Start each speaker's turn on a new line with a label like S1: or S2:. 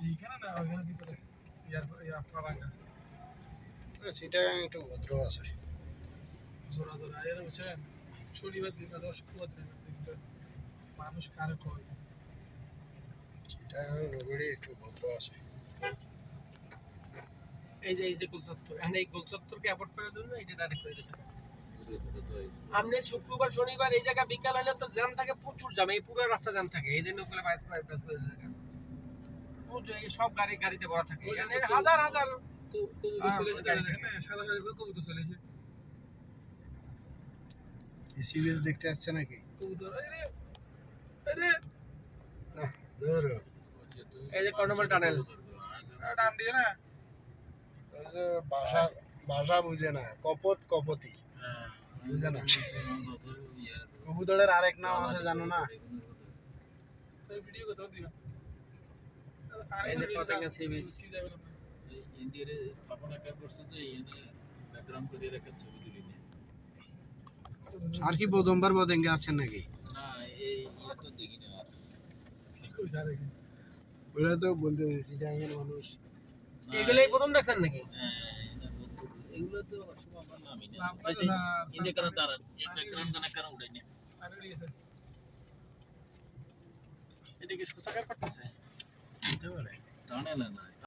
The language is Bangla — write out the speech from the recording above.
S1: এইখানে না ওইখানে ভিতরে পারাঙ্গা
S2: চিটাগাং একটু ভদ্র আছে।
S1: জোড়া জোড়া এর বুঝছেন শনিবার দিন অথবা শুক্রবার দিন মানুষ কারে কয়
S2: চিটাগাং নগরী একটু ভদ্র আছে।
S3: এই যে গোলচত্বর এখানে এই গোলচত্বরকে অ্যাভয়েড করার জন্য এটা ডাইরেক্ট করে দিয়েছে। আপনি শুক্রবার শনিবার এই জায়গা বিকাল হলে তো জ্যাম থাকে, প্রচুর জ্যাম, এই পুরো রাস্তা জ্যাম থাকে। এই জন্য ওগুলো বাইপাস করে দিয়েছে। প্রচুর এই সব গাড়িতে ভরা থাকে, এখানে হাজার হাজার
S1: কবুতর চলে এখানে সাদা সাদা করে কবুতর চলেছে
S2: সিরিজ দেখতে আসছে নাকি?
S1: কবুতর আরে আরে
S2: ধরো
S3: এই যে কর্ণমল টানেল
S1: টান দিয়ে না
S2: ওই যে ভাষা ভাষা বুঝে না, কপতি বুঝে না। কবুতরের আরেক নাম আছে জানো না?
S1: তো ভিডিও করতে দিও
S3: এই যে পতেঙ্গা সি বিচ।
S4: ইন্ডিয়ার স্থাপনা কাজ করছে যে এখানে ব্যাকগ্রাউন্ড করে রেখে ছবি তুলি না।
S2: আর কি প্রথমবার পতেঙ্গে আছেন নাকি?
S4: না এই ইয়ে তো দেখি না আর।
S1: কি কইছ আরে
S2: ওরা তো বলতে চিটাগাংয়ের মানুষ
S3: এগুলাই প্রথম দেখছেন নাকি?
S4: এগুলো তো সব আমার নামই না।
S1: নাম
S4: সেই
S1: না
S4: ইন্ডিয়া কারণ তারা একটা গ্রাম জানা কারণ উড়াই না।
S1: আরে গেছে
S3: এটা কি সুচাকার করতেছে?
S2: হতে পারে।
S4: টানে না